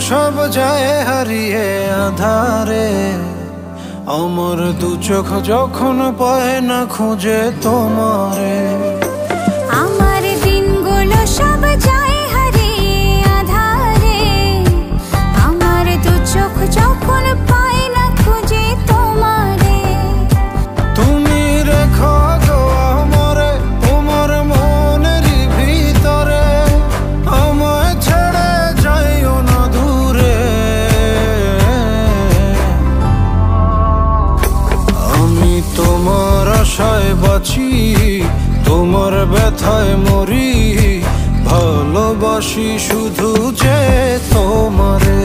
সব যায় হারিয়ে আধারে, আমার দু চোখ যখন পায় না খুঁজে তোমারে। আমার দিনগুলো সব যায় হারিয়ে আধারে, আমার দু চোখ যখন পায় না খুঁজে তোমারে। তুমি রেখো গো আমারে তোমার মনের ভিতরে, আমায় ছেড়ে যাইও না দূরে। আমি তোমার আশায় বাঁচি, তোমার ব্যথায় মরি, ভালোবাসি শুধু যে তোমারে।